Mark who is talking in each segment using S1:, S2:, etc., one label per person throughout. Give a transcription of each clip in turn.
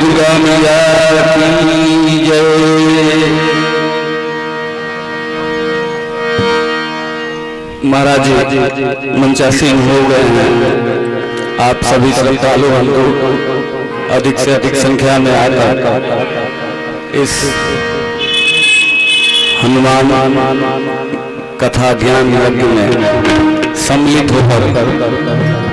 S1: दुर्गा मैया की जय। महाराज जी मंचासीन हो गए हैं। आप सभी श्रद्धालु हमको अधिक से अधिक संख्या में आकर इस हनुमान कथा ज्ञान यज्ञ में सम्मिलित होकर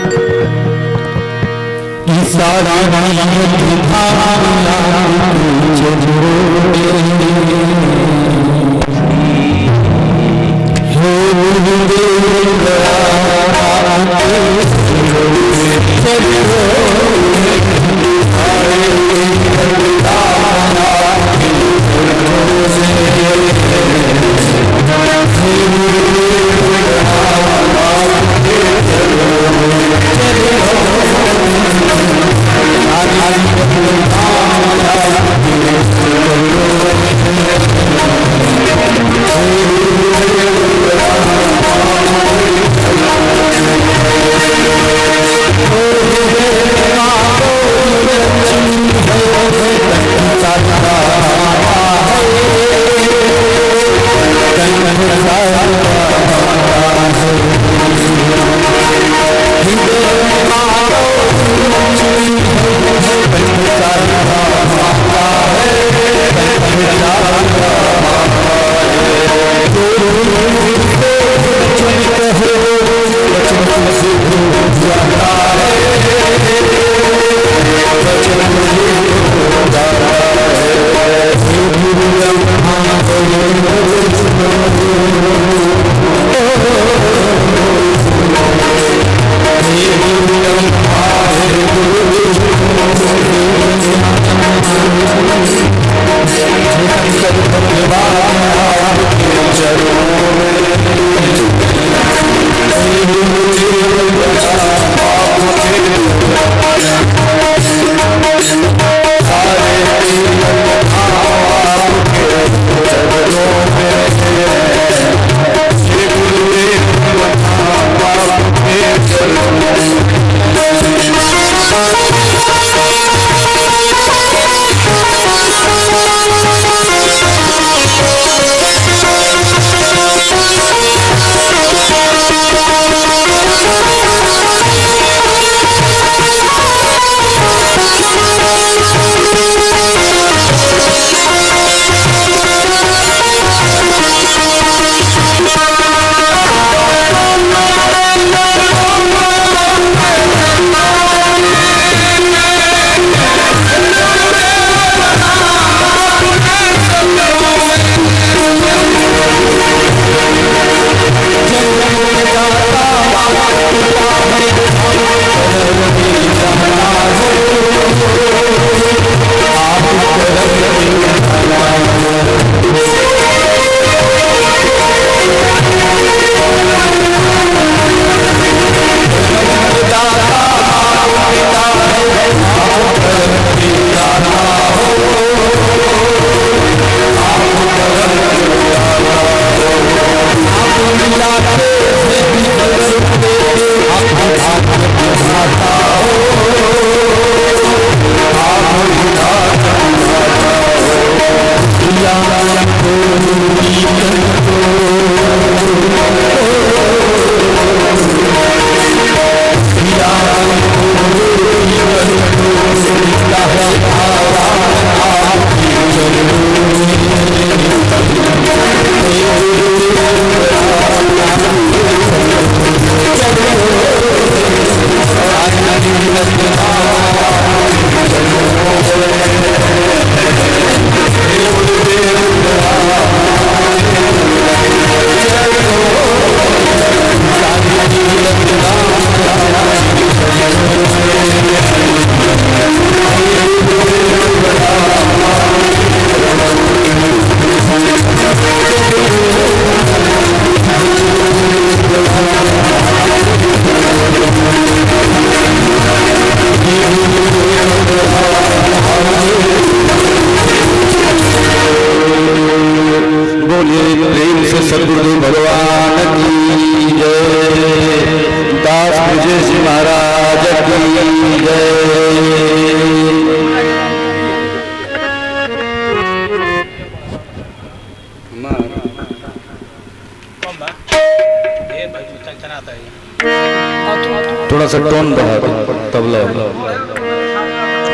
S1: सा टोन बढ़ा दो तबला।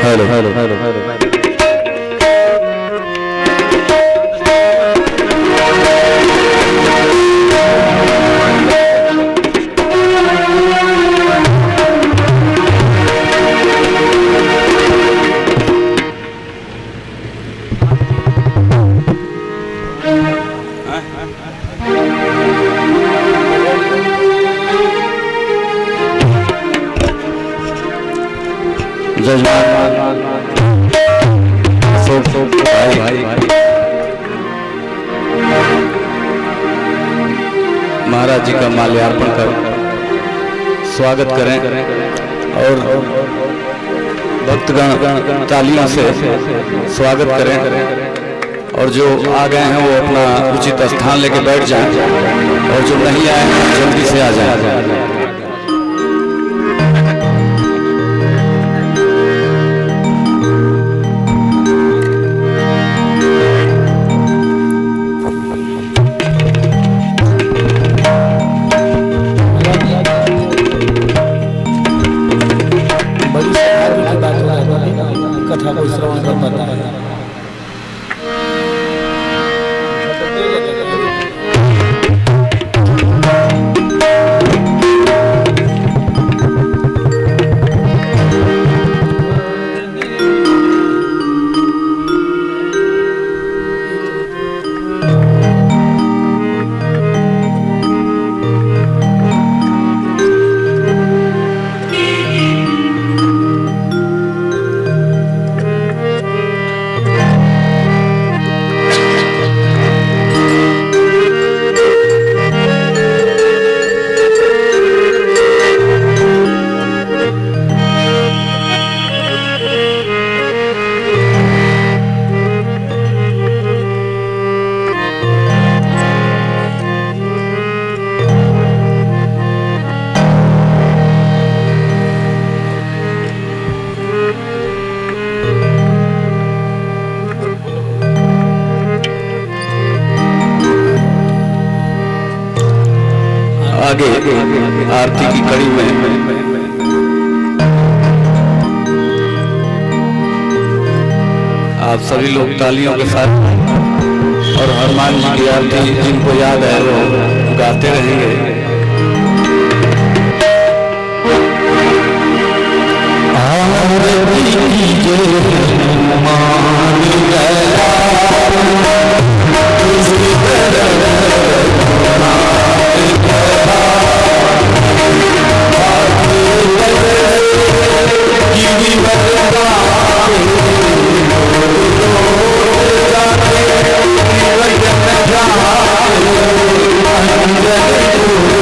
S1: हेलो हेलो हेलो हेलो महाराज जी का माल्यार्पण कर स्वागत करें और भक्तगण तालियों से स्वागत करें और जो आ गए हैं वो अपना उचित स्थान लेके बैठ जाएं और जो नहीं आए हैं जल्दी से आ जाएं।
S2: कथा को श्रवण कर पाता है।
S1: आगे आरती की कड़ी में आप सभी लोग तालियों के साथ और हनुमान जी की आरती जिनको याद है वो गाते रहेंगे।
S3: Yeah.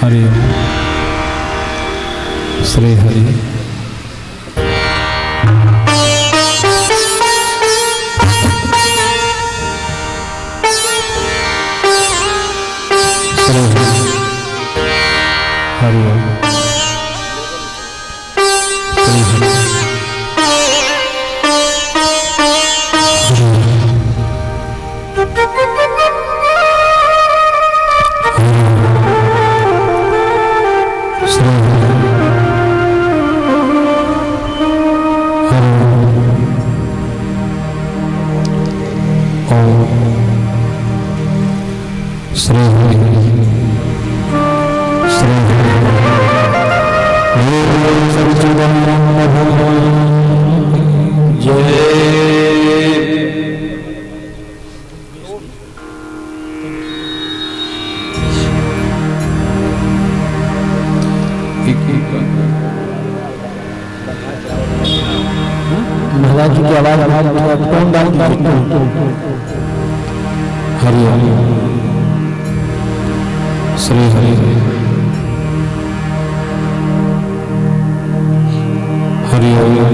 S2: हरि श्री हरि महाराज जी की आवाज कौन डालता है? हरि श्री हरि हरि हरि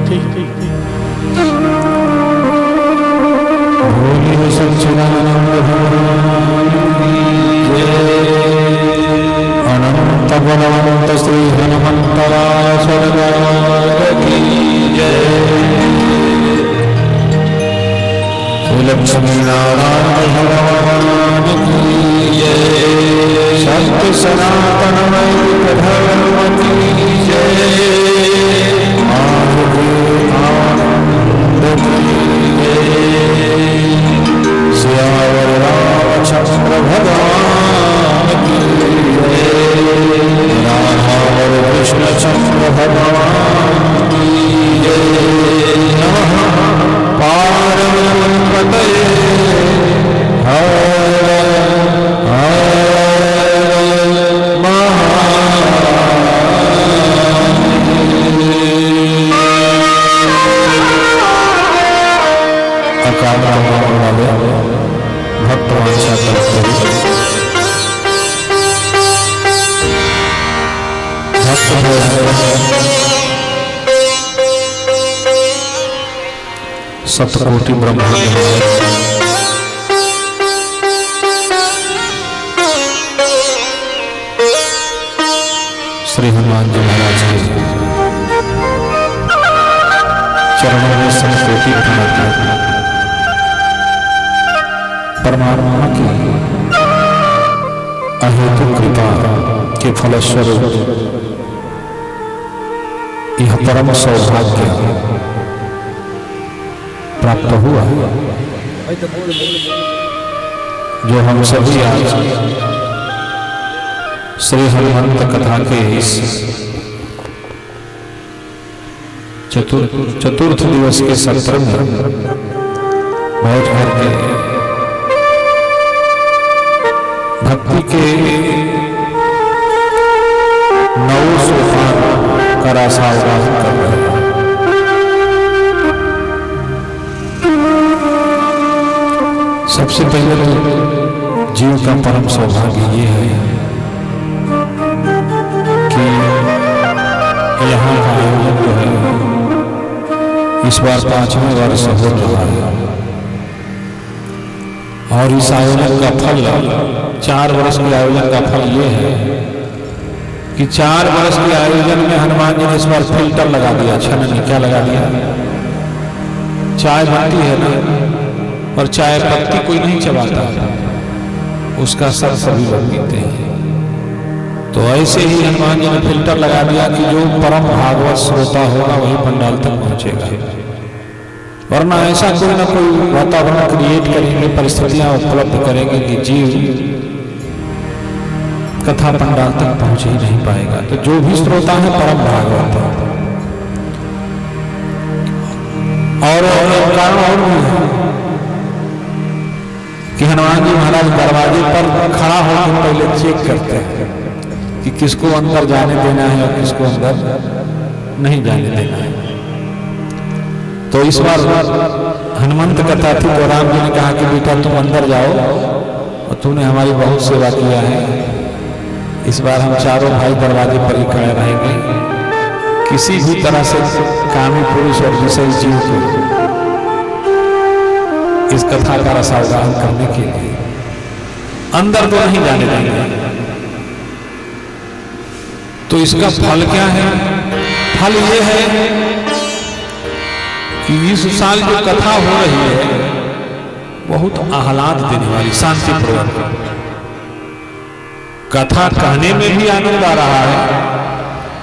S2: ठीक भोले सच्चिदानंद अनंत बलवंत श्री हनुमंतरासुर की जय। लक्ष्मी नारायण भगवान की जय। सत्य सनातन वैदिक धर्म की जय। आनंद की जय। सियावर रामचंद्र भगवान की जय। रामावर कृष्णचंद्र भगवान की जय। नमः पार्वती हर
S1: सतकोटि ब्रह्मांड श्री हनुमान जी महाराज के चरणों में सतकोटि प्रणाम। परमात्मा की अहेतु कृपा के फलस्वरूप यह परम सौभाग्य प्राप्त हुआ जो हम सभी आज श्री हनुमंत कथा के इस चतुर्थ दिवस के सत्र में बैठ करके भक्ति के 9 सोपान का रसावगाहन कर रहे हैं। सबसे पहले तो जीव का परम सौभाग्य ये है कि यहाँ का आयोजन जो है इस बार 5वें वर्ष हो रहा है और इस आयोजन का फल 4 वर्ष के आयोजन का फल ये है कि 4 वर्ष के आयोजन में हनुमान जी ने इस बार फिल्टर लगा दिया। छननी क्या लगा दिया? चाय बनती है ना, और चाय पत्ती कोई नहीं चबाता, उसका सर सभी लोग पीते हैं। तो ऐसे ही हनुमान जी ने फिल्टर लगा दिया कि जो परम भागवत श्रोता होगा वही पंडाल तक पहुंचेगा, वरना ऐसा कोई ना कोई वातावरण क्रिएट करेंगे, परिस्थितियां उपलब्ध करेंगे कि जीव कथा पंडाल तक पहुंच ही नहीं पाएगा। तो जो भी श्रोता है परम भागवत है। और एक कारण और भी है कि हनुमान जी महाराज दरवाजे पर खड़ा होकर पहले चेक करते हैं कि किसको अंदर जाने देना है और किसको अंदर नहीं जाने देना है। तो इस बार हनुमंत कथा थी तो राम जी ने कहा कि बेटा तुम अंदर जाओ और तुमने हमारी बहुत सेवा किया है, इस बार हम चारों भाई दरवाजे पर ही खड़े रहेंगे। किसी भी तरह से कामी पुरुष और विषय जीव को इस कथा का रसावगाहन करने के लिए अंदर तो नहीं जाने देंगे। तो इसका फल क्या है? फल ये है कि इस साल जो कथा हो रही है बहुत आह्लाद देने वाली, शांतिपूर्वक कथा कहने में भी आनंद आ रहा है,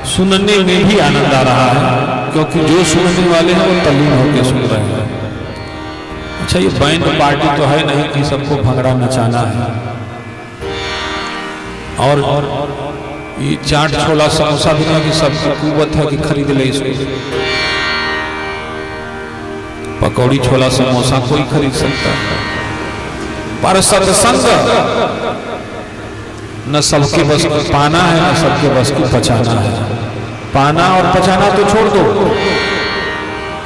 S1: सुनने में भी आनंद आ रहा है, क्योंकि जो सुनने वाले हैं वो तल्लीन होकर सुन रहे हैं। अच्छा, ये बैंड पार्टी तो है नहीं कि सबको भंगड़ा नचाना है, और ये चाट छोला समोसा भी नहीं कि सबकी कुवत है कि खरीद ले इसको। पकौड़ी छोला समोसा कोई खरीद सकता है, पर सत्संग न सबके बस की पाना है, न सबके बस की पचाना है। पाना और पचाना तो छोड़ दो,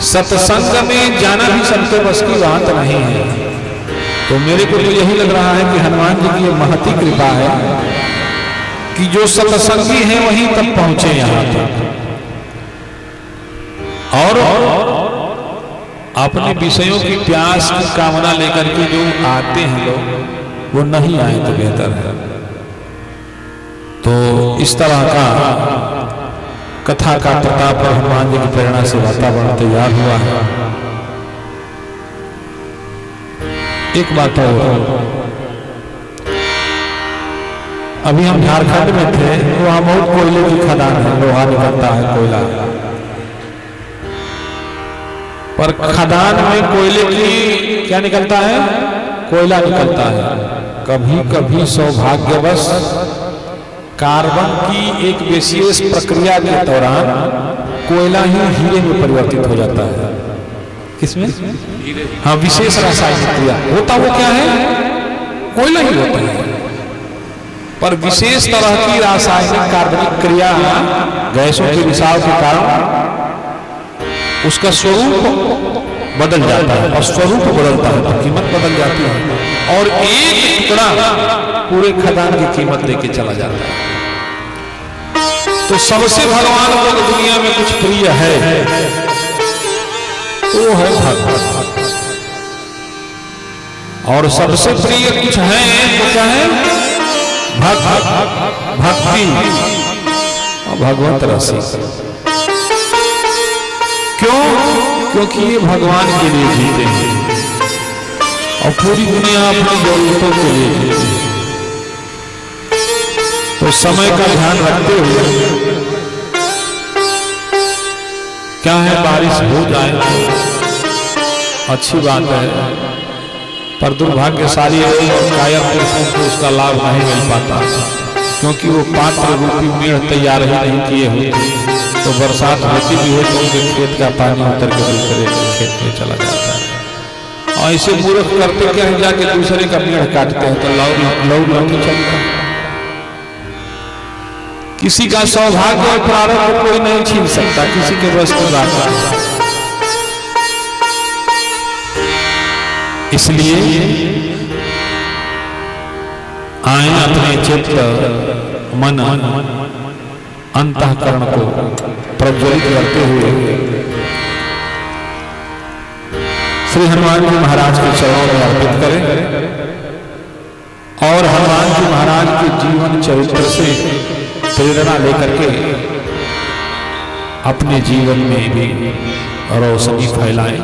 S1: सत्संग में जाना भी सबके बस की बात नहीं है। तो मेरे को तो यही लग रहा है कि हनुमान जी की ये महती कृपा है कि जो सत्संगी हैं वहीं तक पहुंचे यहाँ तक, और अपने विषयों की प्यास की कामना लेकर के जो आते हैं लोग वो नहीं आए तो बेहतर है। तो इस तरह का कथा का प्रताप और हनुमान जी की प्रेरणा से वातावरण तैयार हुआ है। एक बात और, अभी हम झारखंड में थे, वहां बहुत कोयले की खदान है, लोहा निकलता है, कोयला, पर खदान में कोयले की क्या निकलता है? कोयला निकलता है। कभी कभी सौभाग्यवश कार्बन की एक विशेष प्रक्रिया के दौरान कोयला ही हीरे में परिवर्तित हो जाता है। किसमें? हाँ, विशेष रासायनिक क्रिया होता वो क्या है? कोयला ही होता है, पर विशेष तरह की रासायनिक कार्बनिक क्रिया गैसों के रिसाव के कारण उसका स्वरूप बदल जाता है, और स्वरूप बदलता है तो कीमत बदल जाती है, और एक टुकड़ा पूरे खदान की कीमत लेके चला जाता है। तो सबसे भगवान को दुनिया में कुछ प्रिय है, वो है भगवान। और सबसे प्रिय कुछ है तो क्या है? भक्ति और भगवत रसिक। क्यों? क्योंकि ये भगवान के लिए जीते हैं और पूरी दुनिया अपनी जरूरतों के लिए जीते हैं। तो समय का ध्यान रखते हुए क्या है, बारिश हो जाए अच्छी बात है, पर दुर्भाग्यशाली कायर पुरुषों को उसका लाभ नहीं मिल पाता, क्योंकि वो पात्र रूपी मेढ़ तैयार ही नहीं किए होते। तो बरसात होती भी है तो उनके खेत का पानी उतर के दूसरे खेत में चला जाता है। और ऐसे मूर्ख करते क्या है, जाके दूसरे का मेढ़ काटते हैं तो लौट नहीं चलता। किसी का सौभाग्य और प्रारंभ कोई नहीं छीन सकता, किसी के बस की बात नहीं। इसलिए आए अपने चित्त मन अंतःकरण को प्रज्वलित करते हुए श्री हनुमान जी महाराज के चरणों में अर्पित करें और हनुमान जी महाराज के जीवन चरित्र से प्रेरणा लेकर के अपने जीवन में भी रोशनी फैलाएं।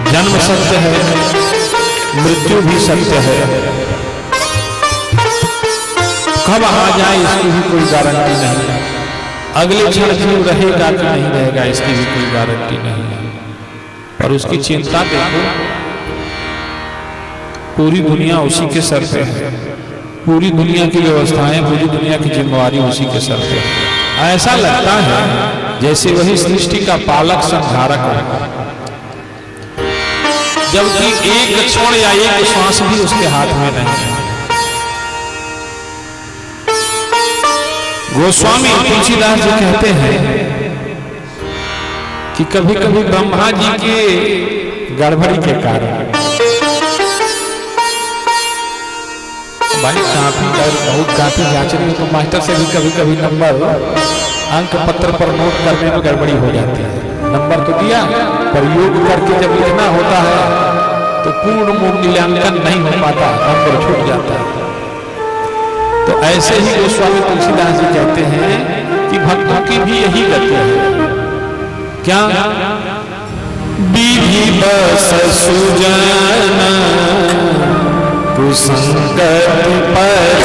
S1: जन्म सत्य है, मृत्यु भी सत्य है, कब आ जाए इसकी भी कोई गारंटी नहीं है, अगले क्षण जीव रहेगा कि नहीं रहेगा इसकी भी कोई गारंटी नहीं है। पर उसकी चिंता देखो, पूरी दुनिया उसी के सर पे है, पूरी दुनिया की व्यवस्थाएं, पूरी दुनिया की जिम्मेवारी उसी के सर पे है। ऐसा लगता है जैसे वही सृष्टि का पालक संहारक है, जबकि एक क्षण या एक श्वास भी उसके हाथ में नहीं है। गोस्वामी तुलसीदास जी कहते हैं कि कभी कभी ब्रह्मा जी के गड़बड़ी के कारण भाई बहुत काफी जांचने तो मास्टर से भी कभी कभी नंबर अंक पत्र पर नोट करने में गड़बड़ी हो जाती है। नंबर तो दिया पर योग करके जब लिखना होता है तो पूर्ण मूल्यांकन नहीं हो पाता, नंबर छूट जाता है। तो ऐसे ही गोस्वामी तुलसीदास जी कहते हैं कि भक्तों की भी यही गति है। क्या? विधि बस सुजन कुसंगत पर,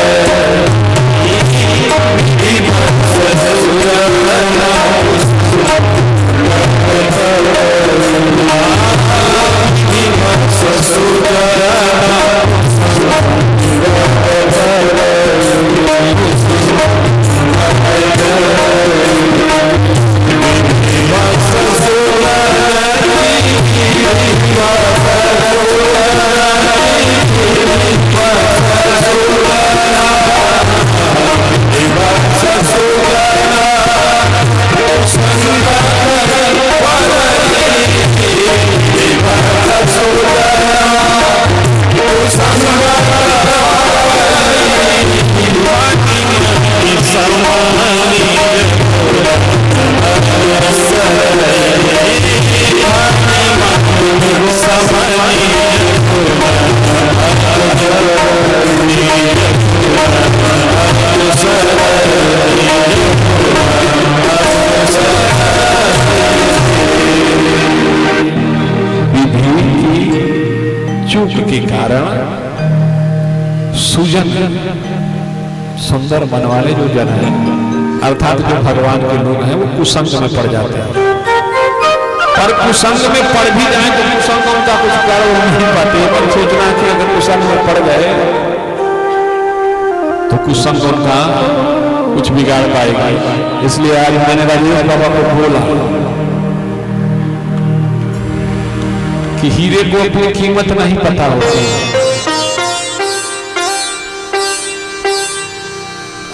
S1: के कारण सुजन सुंदर मन वाले जो जन हैं, अर्थात जो भगवान के लोग हैं, वो कुसंग में पड़ जाते हैं। पर कुसंग में पड़ भी जाए तो कुसंग उनका कुछ कर नहीं पाते। पर सोचना कि अगर कुसंग में पड़ गए तो कुसंग उनका कुछ बिगाड़ पाएगा। इसलिए आज मैंने राजेश बाबा को बोला कि हीरे को अपनी कीमत नहीं पता होती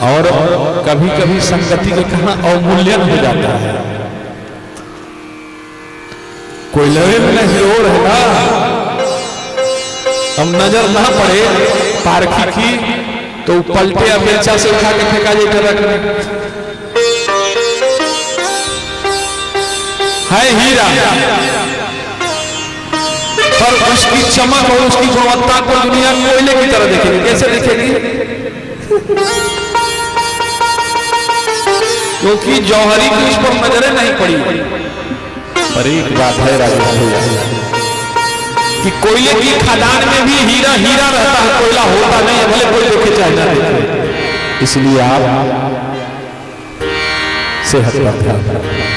S1: और कभी कभी संगति के कहां अवमूल्यन हो जाता है। कोई लड़े में हीरो रहेगा, हम नजर ना पड़े पारखी की तो पलटे या बेचा से उठा के फेंका जाए रखने है हीरा। पर उसकी चमक और उसकी गुणवत्ता को दुनिया कोयले की तरह देखेगी। कैसे देखेगी? क्योंकि जौहरी की उस पर नजरें नहीं पड़ी। पर एक बात है राजेश भैया कि कोयले की खदान में भी हीरा हीरा रहता है, कोयला होता नहीं है, भले कोई देखे चाहे ना देखे। इसलिए आप सेहत पर ध्यान रखें।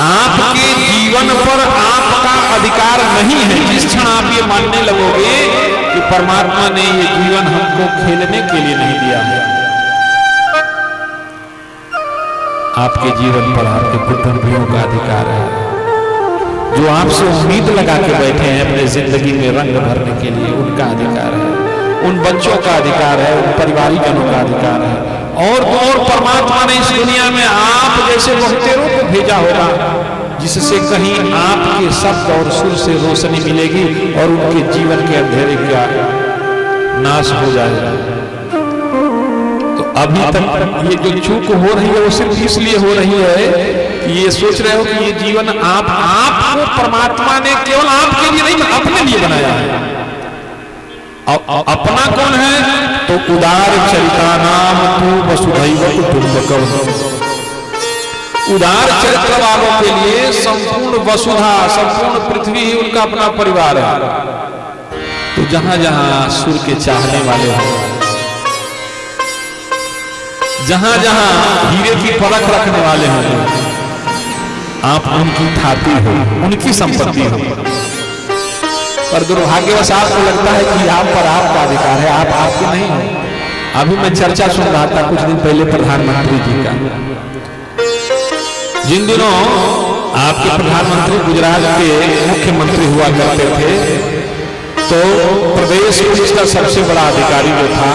S1: आपके जीवन पर आपका अधिकार नहीं है। जिस क्षण आप ये मानने लगोगे कि परमात्मा ने ये जीवन हमको खेलने के लिए नहीं दिया है, आपके जीवन पर आपके कुटुंबियों का अधिकार है। जो आपसे उम्मीद लगा के बैठे हैं अपने जिंदगी में रंग भरने के लिए, उनका अधिकार है। उन बच्चों का अधिकार है, उन परिवारीजनों का अधिकार है। और परमात्मा ने इस दुनिया में आप जैसे बहुतेरों को भेजा होगा, जिससे कहीं आपके शब्द और सुर से रोशनी मिलेगी और उनके जीवन के अंधेरे का नाश हो जाएगा। तो अभी तक ये जो चूक हो रही है वो सिर्फ इसलिए हो रही है कि ये सोच रहे हो कि ये जीवन आपको परमात्मा ने केवल आपके लिए नहीं, अपने लिए बनाया है। अपना कौन है? तो उदार चरिता नाम तू वसुधैव कुटुंबकम। उदार चरित्र वालों के लिए संपूर्ण वसुधा, संपूर्ण पृथ्वी ही उनका अपना परिवार है। तो जहां जहां सुर के चाहने वाले हैं, जहां जहां हीरे की परख रखने वाले हैं, आप उनकी थाती हो, उनकी संपत्ति हो। पर दुर्भाग्यवश आपको लगता है कि आप पर आपका अधिकार है, आप आपके नहीं हो। अभी मैं चर्चा सुन रहा था कुछ दिन पहले प्रधानमंत्री जी का। जिन दिनों आपके प्रधानमंत्री गुजरात के मुख्यमंत्री हुआ करते थे, तो प्रदेश पुलिस का सबसे बड़ा अधिकारी जो था,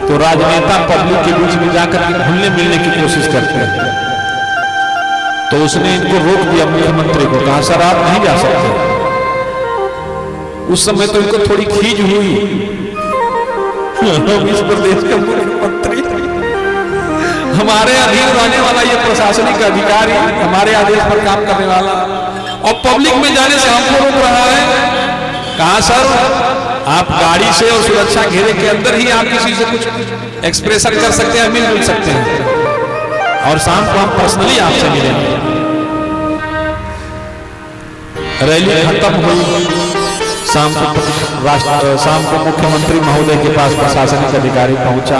S1: तो राजनेता पब्लिक के बीच में जाकर घुलने मिलने की कोशिश करते हैं। तो उसने इनको रोक दिया, मुख्यमंत्री को कहा सर आप नहीं जा सकते। उस समय तो इनको थोड़ी खीज हुई, इस प्रदेश का मुख्यमंत्री, हमारे अधीन रहने वाला ये प्रशासनिक अधिकारी, हमारे आदेश पर काम करने वाला, और पब्लिक में जाने से हमको रोक रहा है। कहा सर आप गाड़ी से और सुरक्षा घेरे के अंदर ही आप किसी से कुछ एक्सप्रेशन कर सकते हैं, मिल सकते हैं, और शाम को हम पर्सनली आपसे मिलेंगे। रैली खत्म हुई, शाम को मुख्यमंत्री महोदय के पास प्रशासनिक अधिकारी पहुंचा,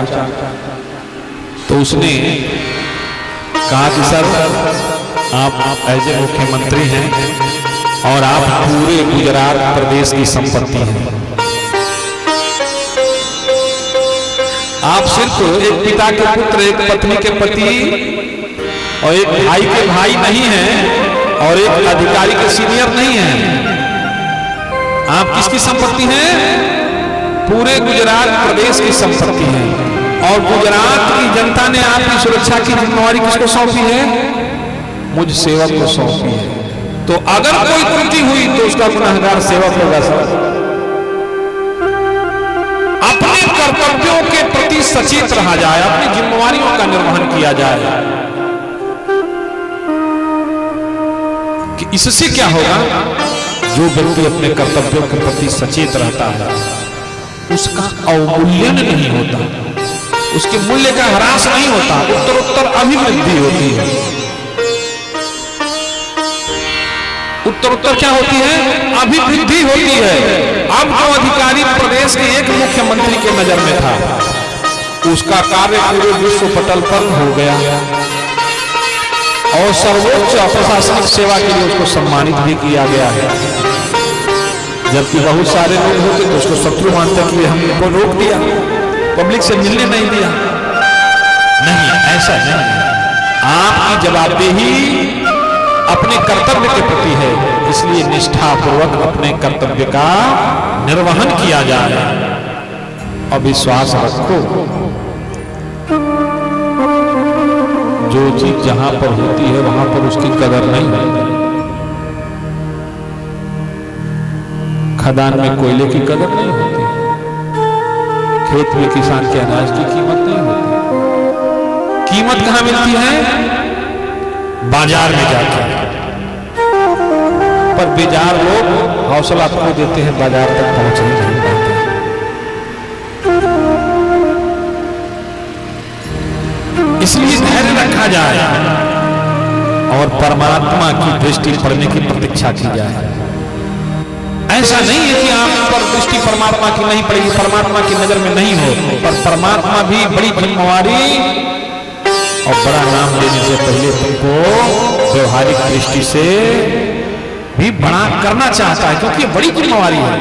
S1: तो उसने कहा कि सर आप एज ए मुख्यमंत्री हैं और आप पूरे गुजरात प्रदेश की संपत्ति हैं। आप सिर्फ एक पिता के पुत्र, एक पत्नी के पति और एक भाई के भाई नहीं हैं, और एक अधिकारी के सीनियर नहीं हैं। आप किसकी संपत्ति हैं? पूरे गुजरात प्रदेश की संपत्ति है। और गुजरात की जनता ने आपकी सुरक्षा की जिम्मेवारी किसको सौंपी है? मुझ सेवक को सौंपी है। तो अगर कोई त्रुटि हुई तो उसका गुनहगार सेवक होगा। सर अपने कर्तव्यों के प्रति सचेत रहा जाए, अपनी जिम्मेवारियों का निर्वहन किया जाए। कि इससे क्या होगा? जो व्यक्ति अपने कर्तव्यों के प्रति सचेत रहता है, उसका अवमूल्यन नहीं होता, उसके मूल्य का ह्रास नहीं होता, उत्तरोत्तर अभिवृद्धि होती है। उत्तरोत्तर क्या होती है? अभिवृद्धि होती है। अब जो अधिकारी प्रदेश के एक मुख्यमंत्री के नजर में था, उसका कार्य पूरे विश्व पटल पर हो गया और सर्वोच्च प्रशासनिक सेवा के लिए उसको सम्मानित भी किया गया है। जबकि बहुत सारे लोग होते तो उसको शत्रु मानते कि हमको रोक दिया, पब्लिक से मिलने नहीं दिया। नहीं, ऐसा नहीं। आपकी जवाबदेही अपने कर्तव्य के प्रति है, इसलिए निष्ठापूर्वक अपने कर्तव्य का निर्वहन किया जाए। और विश्वास रखो, जो चीज जहां पर होती है वहां पर उसकी कदर नहीं है। खदान में कोयले की कदर नहीं होती, खेत में किसान के अनाज की कीमत नहीं होती। कीमत कहां मिलती है? बाजार में जाकर। बेजार लोग हौसला खो देते हैं, बाजार तक पहुंच नहीं पाते। इसलिए धैर्य रखा जाए और परमात्मा की दृष्टि पड़ने की प्रतीक्षा की जाए। ऐसा नहीं है कि आप पर दृष्टि परमात्मा की नहीं पड़ेगी, परमात्मा की नजर में नहीं हो, पर परमात्मा भी बड़ी जिम्मेवारी और बड़ा नाम लेने से पहले तुमको व्यवहारिक दृष्टि से भी बड़ा करना चाहता है, क्योंकि बड़ी जिम्मेवारी है।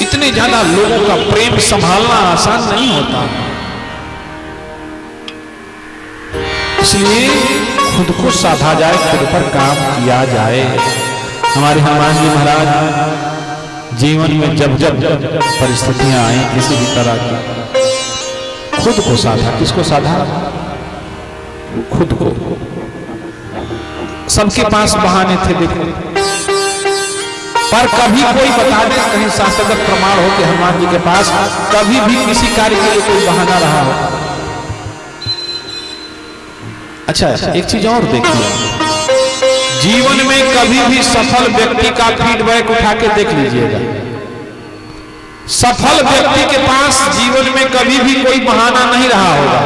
S1: इतने ज्यादा लोगों का प्रेम संभालना आसान नहीं होता, इसलिए खुद को साधा जाए, खुद पर काम किया जाए। हमारे हनुमान जी महाराज जीवन में जब जब परिस्थितियां आई किसी भी तरह की, खुद को साधा। किसको साधा? खुद को। सबके पास बहाने थे देखो, पर कभी कोई बता दे, कहीं शास्त्रगत प्रमाण हो कि हनुमान जी के पास कभी भी किसी कार्य के लिए कोई बहाना रहा हो। अच्छा, एक चीज और देखिए, जीवन में कभी भी सफल व्यक्ति का फीडबैक उठा के देख लीजिएगा। सफल व्यक्ति के पास जीवन में कभी भी कोई बहाना नहीं रहा होगा।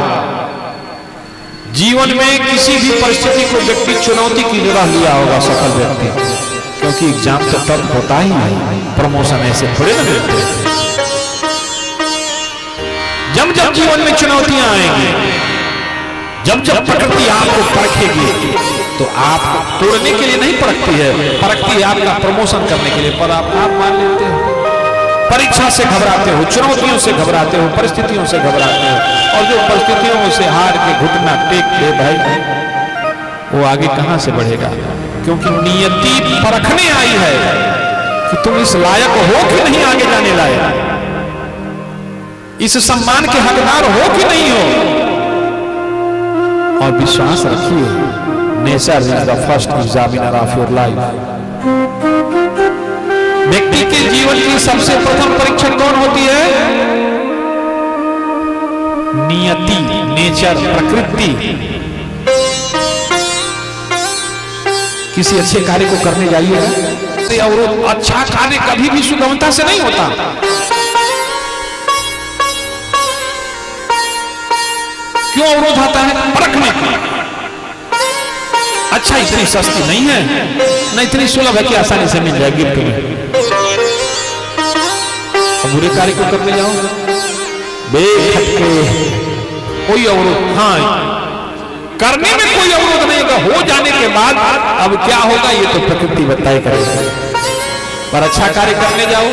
S1: जीवन में किसी भी परिस्थिति को व्यक्ति चुनौती की तरह लिया होगा सफल व्यक्ति, क्योंकि एग्जाम तो तब होता ही नहीं, प्रमोशन ऐसे थोड़े ना मिलते। जब जब जीवन में चुनौतियां आएंगी, जब जब प्रकृति आपको परखेगी, तो आप तोड़ने के लिए नहीं परखती है, परखती है आपका प्रमोशन करने के लिए। पर आप मान लेते हो, परीक्षा से घबराते हो, चुनौतियों से घबराते हो, परिस्थितियों से घबराते हो, और जो परिस्थितियों से हार के घुटना टेक दे भाई, वो आगे कहां से बढ़ेगा? क्योंकि नियति परखने आई है कि तुम इस लायक हो कि नहीं आगे जाने लायक, इस सम्मान के हकदार हो कि नहीं हो। और विश्वास रखिए, nature is the first examiner of your life. व्यक्ति के जीवन की सबसे प्रथम परीक्षण कौन होती है? नियति, नेचर, प्रकृति। किसी अच्छे कार्य को करने जाइएगा, और अच्छा कार्य कभी भी सुगमता से नहीं होता। क्यों अवरोध आता है? परखने की। अच्छा, इतनी सस्ती नहीं है, न इतनी सुलभ है कि आसानी से मिल जाए गिफ्ट में। बुरे कार्य को करने जाओ, बेखटके कोई अवरोध, हाँ करने में कोई अवरोध नहीं होगा, हो जाने के बाद अब क्या होगा ये तो प्रकृति बताए करेगी। पर अच्छा कार्य करने जाओ,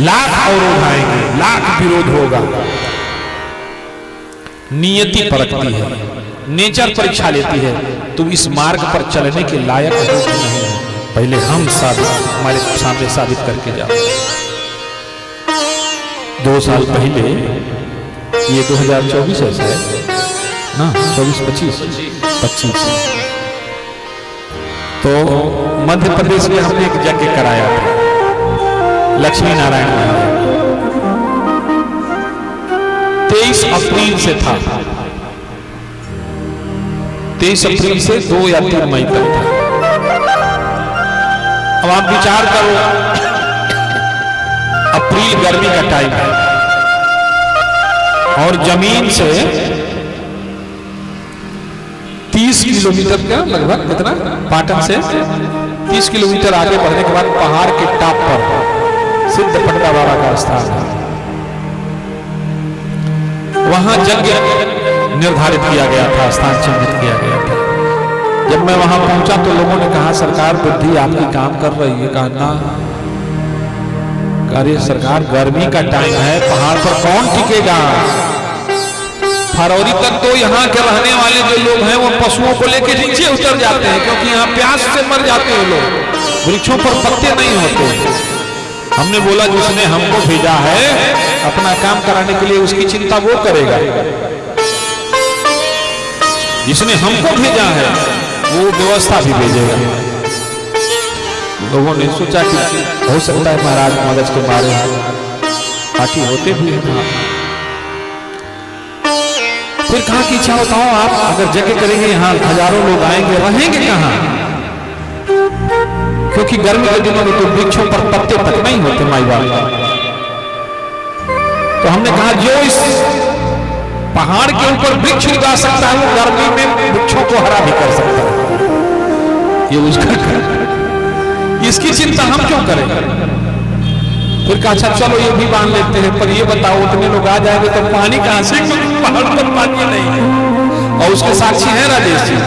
S1: लाख अवरोध आएंगे, लाख विरोध होगा। नियति परखती है, नेचर परीक्षा लेती है, तुम इस मार्ग पर चलने के लायक हो कि नहीं हो, पहले हम हमारे सामने साबित करके जाओ। 2 साल पहले, ये 2024 है शायद ना, 24-25, तो मध्य प्रदेश में हमने एक यज्ञ कराया था, लक्ष्मी नारायण महाराज। 23 अप्रैल से था, 23 अप्रैल से 2 या 3 मई तक था। अब आप विचार करो, अप्रैल गर्मी का टाइम है, और जमीन से 30 किलोमीटर का लगभग, कितना, पाटन से 30 किलोमीटर आगे बढ़ने के बाद पहाड़ के टॉप पर सिद्धपट्टा बाबा का स्थान है। वहां यज्ञ निर्धारित किया गया था, स्थान चिन्हित किया गया था। जब मैं वहां पहुंचा तो लोगों ने कहा, सरकार बुद्धि आपकी काम कर रही है। कहा ना, अरे सरकार गर्मी का टाइम है, पहाड़ पर कौन टिकेगा? फरवरी तक तो यहाँ के रहने वाले जो लोग हैं वो पशुओं को लेके नीचे उतर जाते हैं, क्योंकि यहाँ प्यास से मर जाते हैं लोग, वृक्षों पर पत्ते नहीं होते। हमने बोला जिसने हमको भेजा है अपना काम कराने के लिए, उसकी चिंता वो करेगा। जिसने हमको भेजा है वो व्यवस्था भी भेजेगा। लोगों ने सोचा कि हो सकता है महाराज मगज के मारे पार्टी होते भी हैं। फिर कहाँ की इच्छा बताओ आप, अगर जगह करेंगे यहाँ हजारों लोग आएंगे, रहेंगे कहाँ? क्योंकि गर्मी के दिनों में तो वृक्षों पर पत्ते तक नहीं होते माई बाप। तो हमने कहा जो इस पहाड़ के ऊपर वृक्ष उगा सकता है वो गर्मी में वृक्षों को हरा भी कर सकता है। ये उसका इसकी चिंता हम क्यों करें? फिर कहा अच्छा चलो ये भी बांध लेते हैं, पर ये बताओ उतने लोग आ जाएंगे तो पानी कहां से, क्योंकि पहाड़ पर पानी नहीं है। और उसके साक्षी है राजेश जी।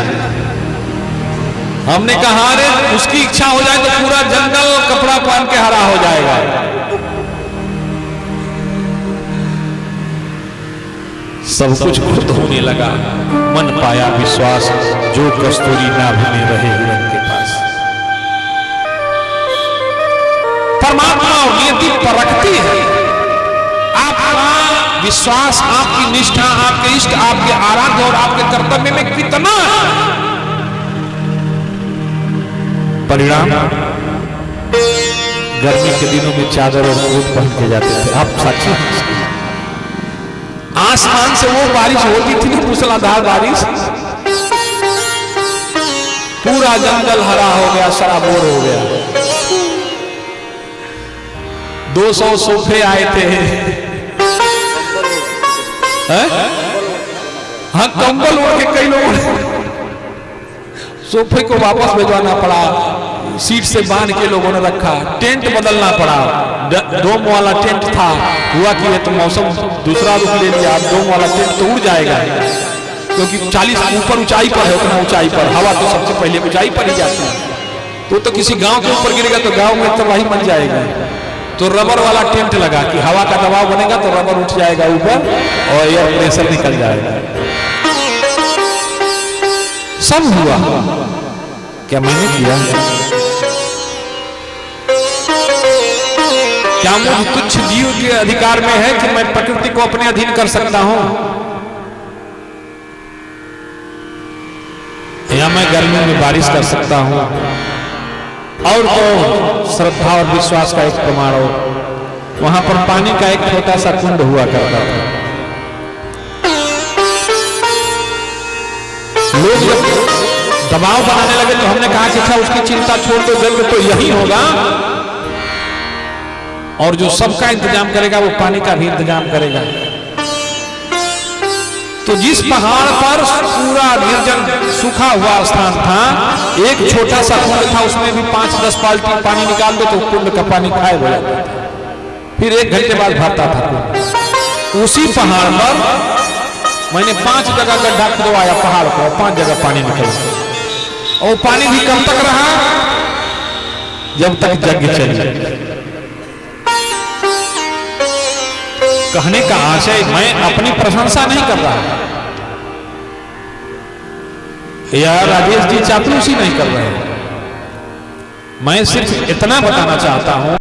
S1: हमने कहा अरे उसकी इच्छा हो जाए तो पूरा जंगल कपड़ा पहन के हरा हो जाएगा। सब कुछ खुद होने लगा, मन पाया विश्वास, जो कस्तूरी नाभि में रहे हिरण के पास। परमात्मा नियति परखती है आपका विश्वास, आपकी निष्ठा, आपके इष्ट, आपके आराध्य और आपके कर्तव्य में कितना है। परिणाम गर्मी के दिनों में चादर और कोट पहन के जाते थे, आप साक्षी हैं। आसमान से वो बारिश होती थी ना, मूसलाधार बारिश, पूरा जंगल हरा हो गया, सराबोर हो गया। 200 सोफे आए थे, हाँ कंबल ओढ़ के कई लोगों ने सोफे को वापस भिजवाना पड़ा, सीट से बांध के लोगों ने रखा, टेंट बदलना पड़ा। डोम वाला टेंट था, हुआ कि ये तो मौसम दूसरा रूप ले लिया, अब डोम वाला टेंट तो उड़ जाएगा, क्योंकि 40 ऊपर ऊंचाई पर है, उतना ऊंचाई पर हवा तो सबसे पहले ऊंचाई पर ही जाती है, तो किसी गांव के ऊपर गिरेगा तो गांव में तबाही मच जाएगी। तो रबर वाला टेंट लगा कि हवा का दबाव बनेगा तो रबर उठ जाएगा ऊपर और एयर प्रेशर निकल जाएगा। सब हुआ, क्या मैंने किया? क्या मुझ तुच्छ जीव के अधिकार में है कि मैं प्रकृति को अपने अधीन कर सकता हूं? या मैं गर्मी में बारिश कर सकता हूं? और तो श्रद्धा और विश्वास का एक प्रमाण हो, वहां पर पानी का एक छोटा सा कुंड हुआ करता था। लोग जब दबाव बनाने लगे तो हमने कहा कि अच्छा उसकी चिंता छोड़ दो, जल्द तो यही होगा, और जो सबका इंतजाम करेगा वो पानी का भी इंतजाम करेगा। तो जिस पहाड़ पर पूरा निर्जन सूखा हुआ स्थान था, एक छोटा सा कुंड था, उसमें भी 5-10 बाल्टी पानी निकाल दो तो कुंड का पानी गायब हो जाता था, फिर 1 घंटे बाद भरता था कुंड। उसी पहाड़ पर मैंने 5 जगह गड्ढा खुदवाया पहाड़ पर, 5 जगह पानी निकला, और पानी भी कब तक रहा? जब तक यज्ञ चले। कहने का आशय, मैं अपनी प्रशंसा नहीं कर रहा या राजेश जी चापलूसी नहीं कर रहे हैं, मैं सिर्फ इतना बताना चाहता हूं